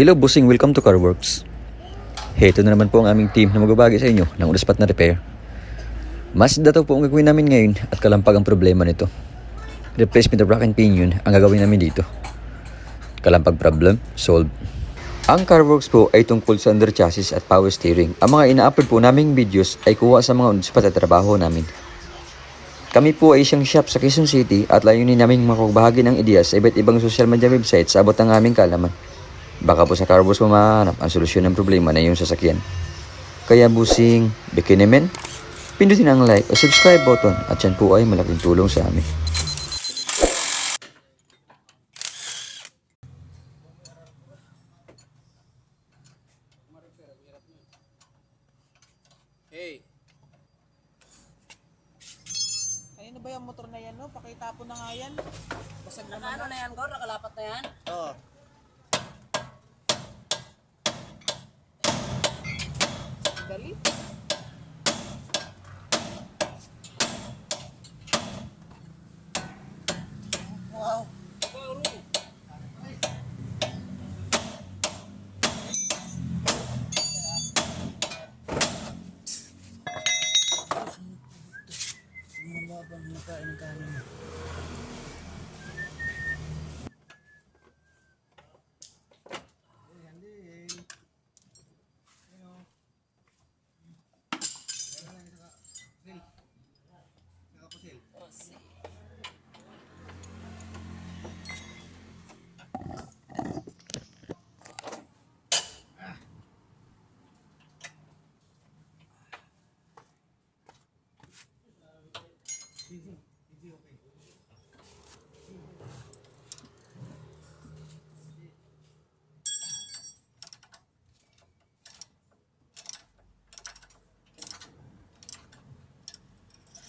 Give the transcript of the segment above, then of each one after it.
Hello bossing, welcome to CarWorks. Heto na naman po ang aming team na magbabagi sa inyo ng on-the-spot na repair. Mazda to po ang gagawin namin ngayon at kalampag ang problema nito. Replacement of rack and pinion ang gagawin namin dito. Kalampag problem, solved. Ang CarWorks po ay tungkol sa under chassis at power steering. Ang mga ina-upload po naming videos ay kuha sa mga on-the-spot at trabaho namin. Kami po ay isang shop sa Quezon City at layunin naming makapagbahagi ng ideas sa iba't ibang social media websites sa abot ng aming kaalaman. Baka po sa CarWorks mo mahanap ang solusyon ng problema na iyong sasakyan. Kaya busing, bikinimen, pindutin ang like o subscribe button at yan po ay malaking tulong sa amin. Hey. Ayun na ba yung motor na yan, no? Pakitapon na nga yan. Basag naman Ano na yan, Gor? Nakalapat na yan? Oo. Dali. Wow.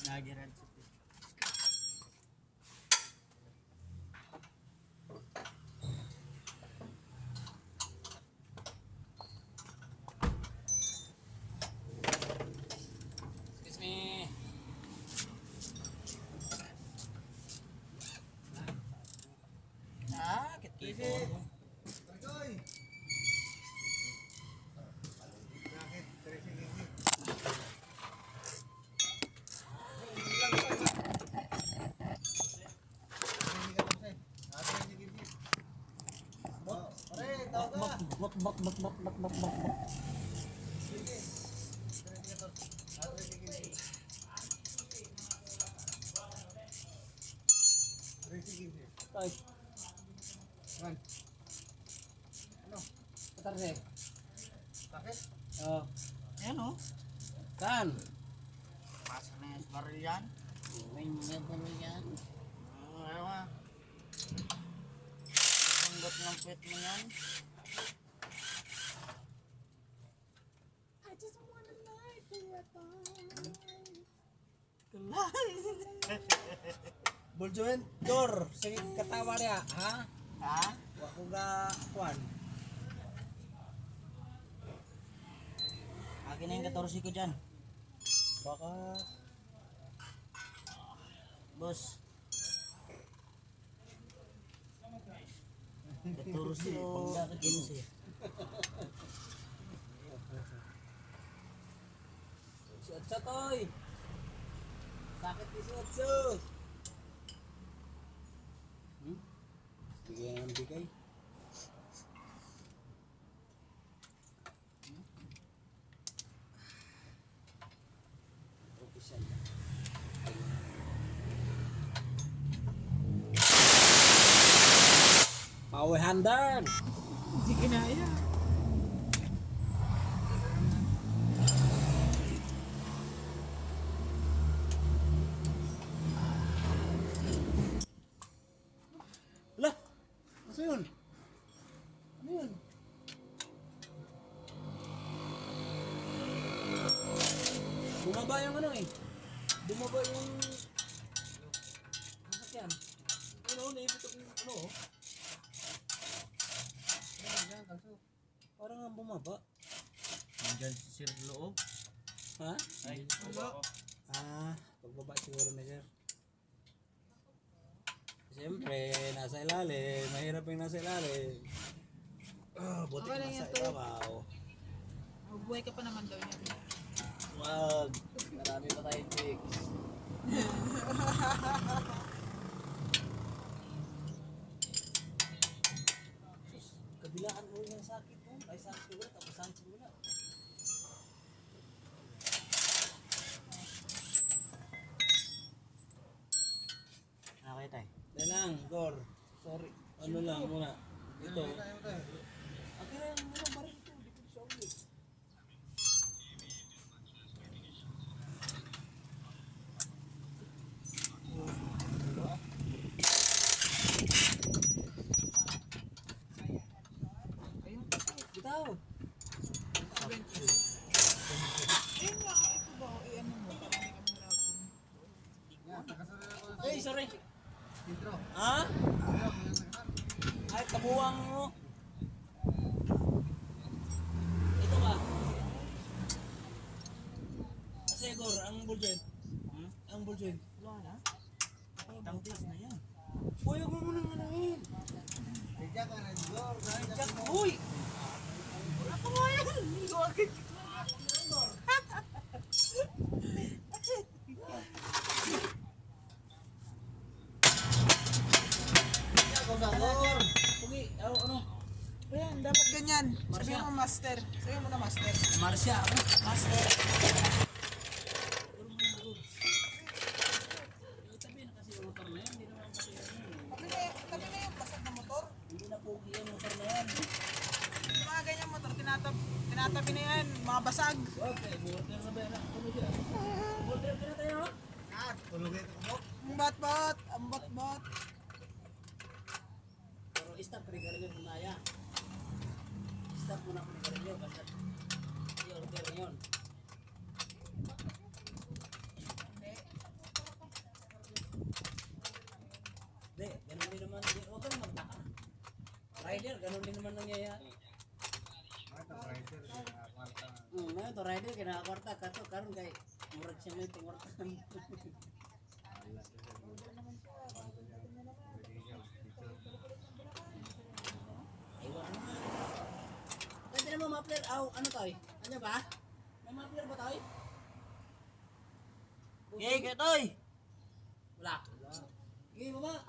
Nagiran siya. Excuse me. Kit-kit. Patarse. Bakit? Oo. Ayan o. Saan? Pasa na yung baril yan. May baril yan. Ayaw nga. Sanggot ng pet mo yan. I just wanna lie to your Buljoen, Dor, sige katawa niya, ha? Ha? Wako ga, kuan. Akin na yung 14 ko dyan. Baka... Boss. 14 o 15. Suatsa toy. Sakit ni Suatsa. Bigyan ng bigay. Power handle. Hindi kinaya. Lah, ano yun? Ano yun? Bumaba yung ano eh. Bumaba yung sasakyan. Ano, naibitok yung ano oh. Parang ang bumaba. Nandiyan si Sir Loob. Ha? Ay, bumaba. Pagbaba siguro na sir. Siyempre, nasa ilalim. Mahirap yung nasa ilalim. Buti Okay ka lang nasa yan, Tol. ibabaw. Mabuhay ka pa naman daw niya. Wag. Marami pa tayong tricks. Kabilaan mo yung sakit mo. Ay sakit ko wala. Tapos sakit ko wala. Okay tayo. Dahil lang, Gor. Sorry. Ano lang muna. Ito. Okay lang muna. Baril ito. Di ko siya ulit. Ayun. Bitaw. Ayun nga, ito ba? Ano mo? Para hindi ka mahirapan. Hey, sorry. Ha? Ay, kabuwang mo. Ito ba? Kasi Gor, ang budget. Ang budget. Wala na? Tangklas na yan. Uy, huwag mo muna ngalahin. Jack, uy! Ako mo yan! Pugi, ano? Ayan, dapat ganyan. Sabihin mo master. Sabihin mo na master. Marsha, ako. Master. Sabihin na kasi yung motor na yan, hindi naman kasi yan. Kami na yung basag na motor. Hindi na pugi yung motor na yan. Yung mga ganyan motor, tinatabi na yan. Mga basag. Okay, border na ba yan? Ano siya? Border ka na tayo, no? Ang bat-bat. Ang bat-bat. Pero stop, panigarilyo muna yan. Stop muna panigarilyo. Basta i-order yun. Hindi, ganun din naman. Huwag kang magtaka. Rider, ganun din naman nangyayari. Ngayon to rider, kinakakwarta ka to. Karoon kay murag siya may tingwartan. Aywa ano nga. Pwede naman ma-player. Ano tayo? Ano ba? May ma-player ba tayo? Yay, kaya tayo! Wala. Yay, baba!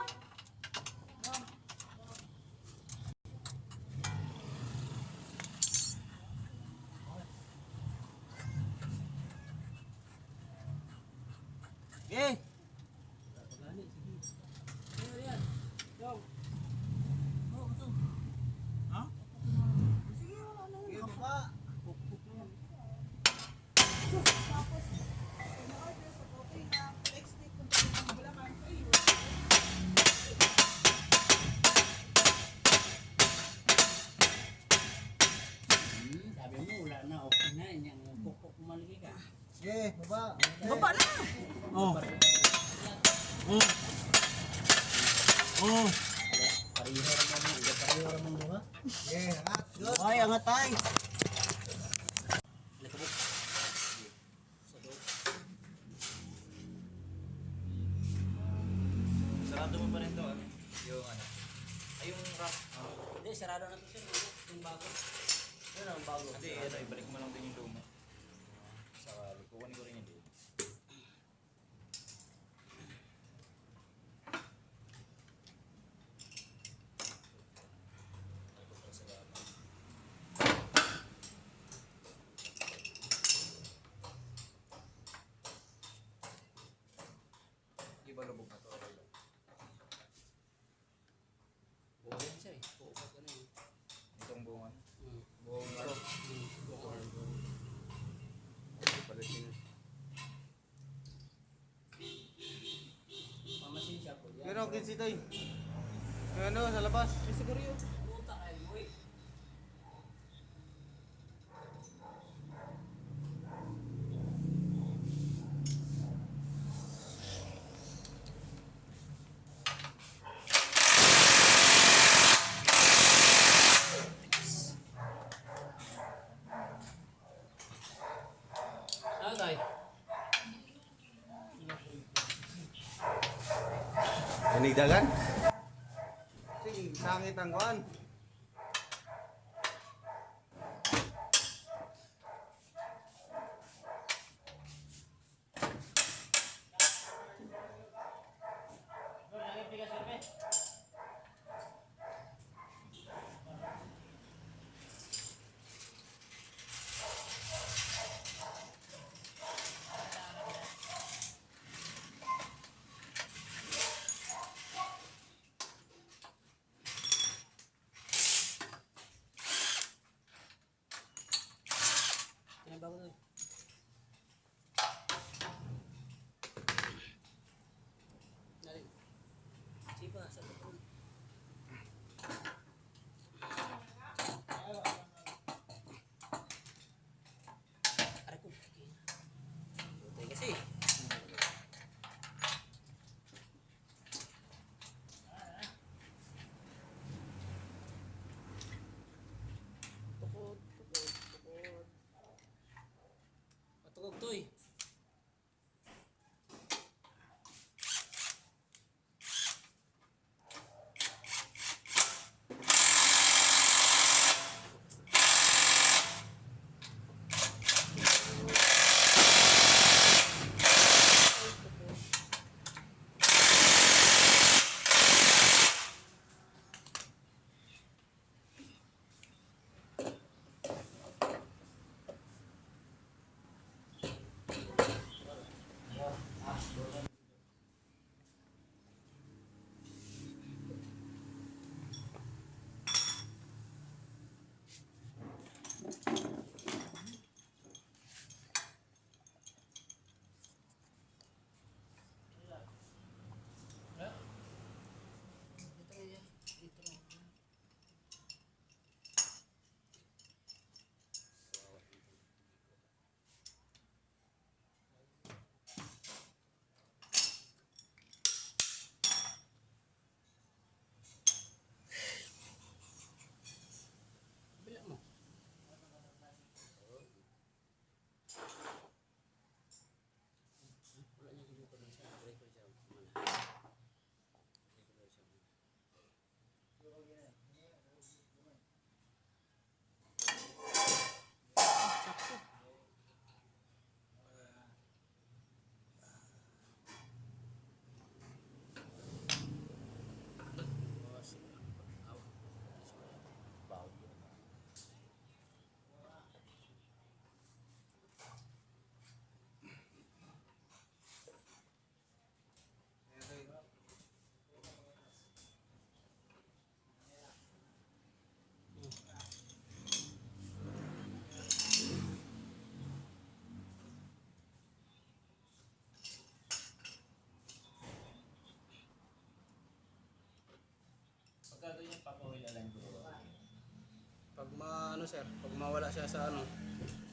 Yay! Sabi mo, wala na, okay na. Yung pukpuk pumaligi ka. Baba na. Oh. Oh. Oh. Pariho ramang duha. Ay, angat tay. Sarado mo pa rin to, yung ano. Ay, yung rock. Hindi, sarado na to sir. Yung bago. Yun ang bago. Hindi, ano, ibalik mo lang din yung luma. Sakali, kukunin ko rin yung dito. Iba lubog na to. Buo yan siya eh. Buo pa ano yun. Itong buongan. Buo ito. Pamasin siya po. Pero okay si Toy. Ano sa labas? Siguro yun. Puta kayo mo eh. Ano tayo? Anigdagan? Sige, sangit ang kuan. ba? Sa tukod. Aray ko. Putay kasi. Tukod, tukod, tukod. Patugog to eh. Bila mo. Wala niya ginuto lang siya. Record siya. Mana. Record siya. Pagka ganyan, papawilan lang ko. Pag ano sir, pag mawala siya sa ano.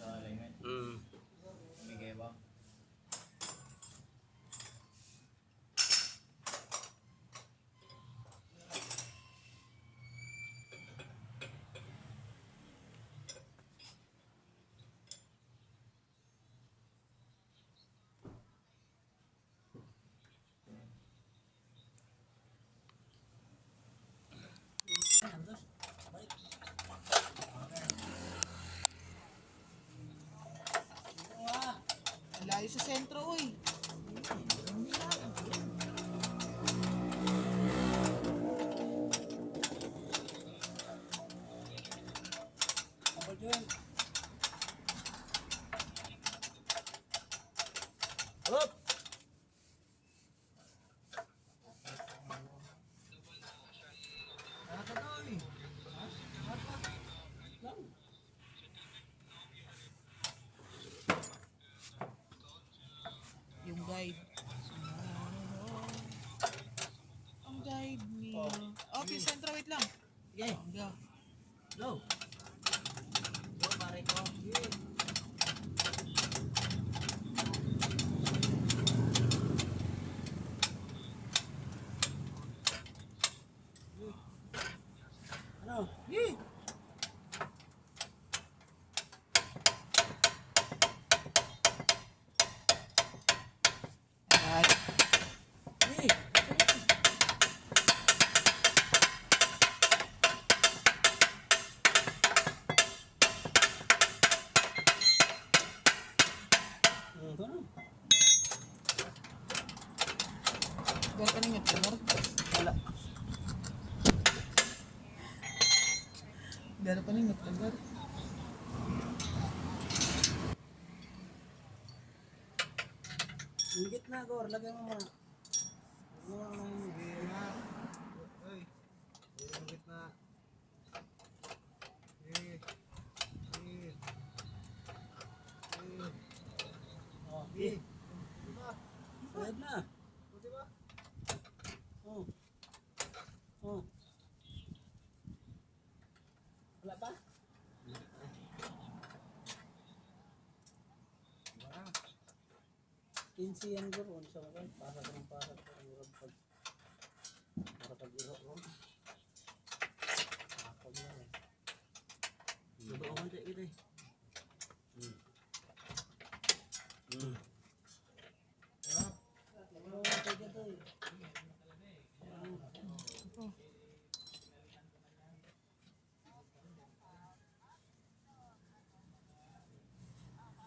Sa alignment. Bigay ba? Ang layo sa sentro, uy. Apa dyan? Hop! Yung guide. Ang guide niya. Oh, yung sentro, wait lang. Sige, Hangga. go! Go, pare ko. Ano? Yee! Ay, Hey! Ito na. gara ka ningat, gara. Wala. Gara ka ningat, gara. Higit na, Gor. Lagyan mo muna. Uy, yung gitna. Eh, eh, Oh, okay. diba? Sayad na. O, diba? Oh. Oh. Wala pa? Wala. 15 yan bro. Ano sa mga? Para ka ng para ka. Para pag-iro ko. Kapag na eh. Subukan mo tayo kita eh.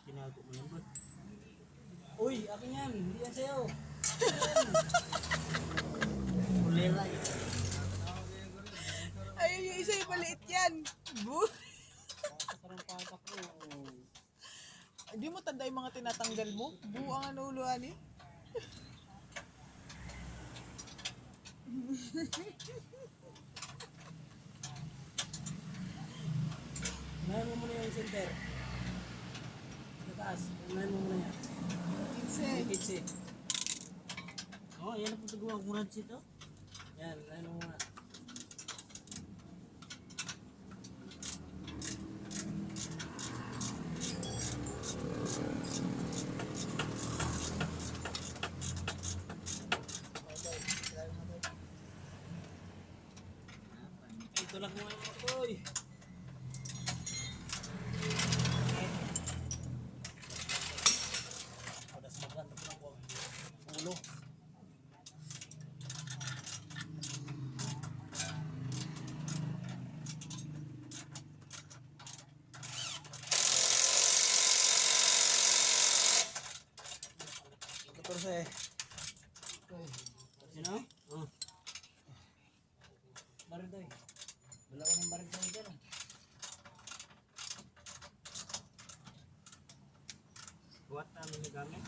Tinago mo yan, bro. Uy, akin yan. Hindi yan sa'yo. Kulera eh. Ayun yung isa yung maliit yan. Parang patak ko. Hindi mo tanda yung mga tinatanggal mo? Buang ang uluan eh. Unahin mo muna yung center. Sa taas. Unahin mo muna yan. Kinse. Kitsi. Oh, yan ang pagkagawa ko muna dito. Yan, unahin mo muna. Ito lang mo yung motoy. Padas maganda po lang po ang ulo. Katorse. Sino? Oh. Baril doy. Wala ka ng baril sa dyan. Buat namin yung gamit.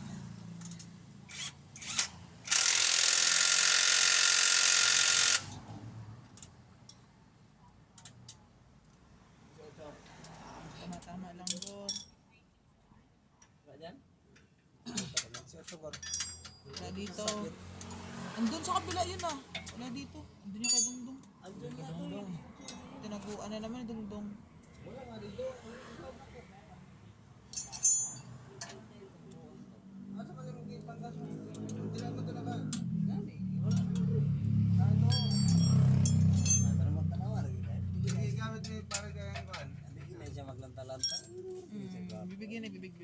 Tama-tama lang bro. Wala dyan? Wala dito. Andun sa kabila yun ah. Wala dito. Andun yung kay Dungdung. Andun nga to yun. Tinaguan na naman yung Dungdung. Medyo maglanta-lanta. Bibigyan na bibig.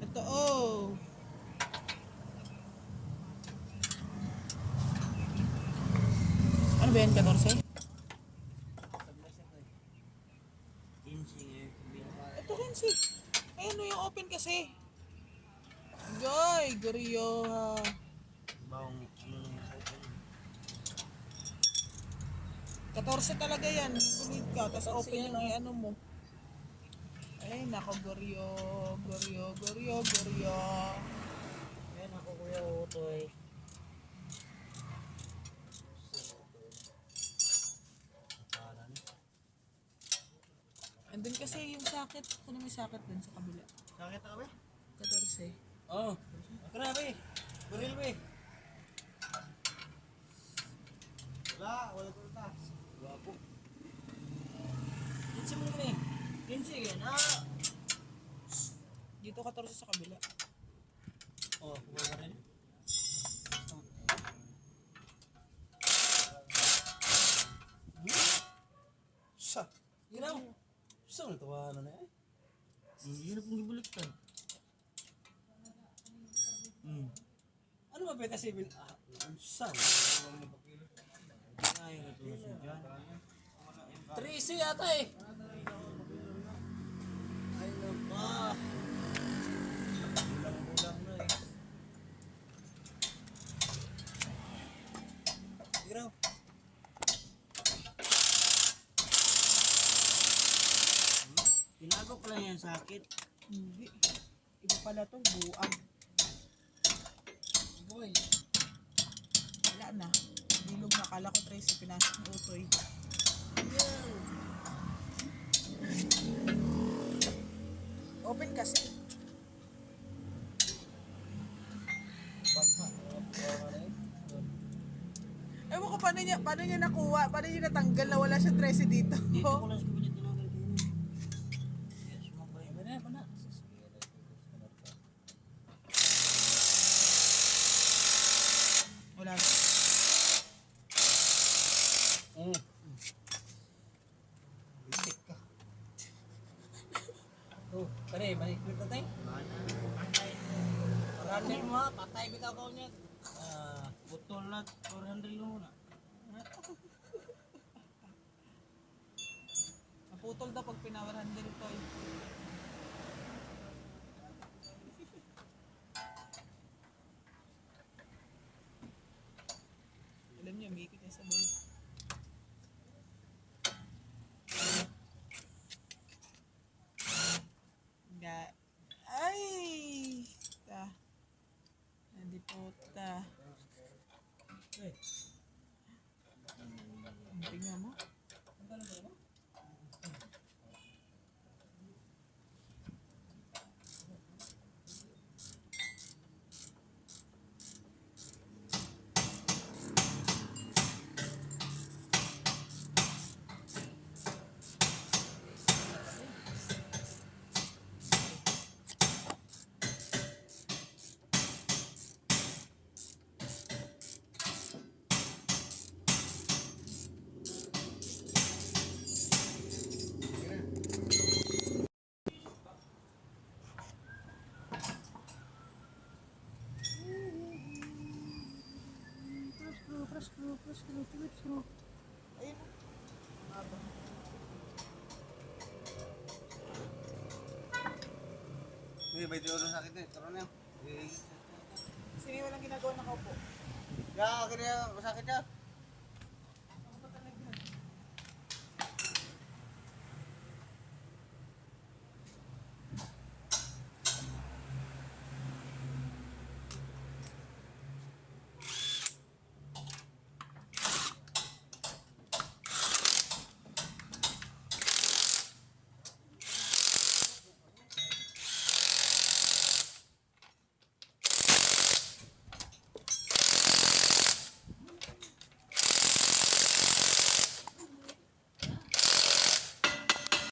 Ito oh. Ano ba yan, 14? Ito 15. Ayun yung open kasi. Goy, Gorio ha. Bawang ano na yung 14 talaga yan. Tulid ka, tapos open yung ano mo. Ay, nako, Gorio. Ayan ako kuya Utoy. Andun kasi yung sakit. Ano may sakit dun sa kabila? Sakit na kami? 14. Oo. Grabe. Baril be. Wala tulta. Guwapo. 15 mo naman eh. 15 yan. Dito 14 sa kabila. Oh, wala ka rin. Sa? Ginaw. Sa mo tawanan na eh. Yun ang gibuliktad. Ano ba pwede kasi sa? Ay, natulog siya dyan. 3C yata eh. Ay, napa. Bulang-bulang na eh. Giraw. Tinago pala yan sakit. Hindi. Iba pala to, buang. Wala na. Bilog na. Kala ko Tracy pinasok ni Utoy. Open kasi. Ewan ko paano niya nakuha, paano niya natanggal na wala siya Tracy dito. Dito ko lang sa kabinet tinanggal ko yun. Yes, sumabay. Mana. Wala na. Bisik ka. Oh, pare, balik ko tayo. Patay mo ha, patay bitaw ko niya. Butol na 400 mo na. Naputol daw pag pinawer handle to. Alam niyo, may ikot niya sa boy. Ay! Ta. Hindi puta. Tingnan mo. Ayun. May bay tinuro sa akin eh. Taro na yun. Sino walang ginagawa na kaupo? Ya, kaya masakit ya.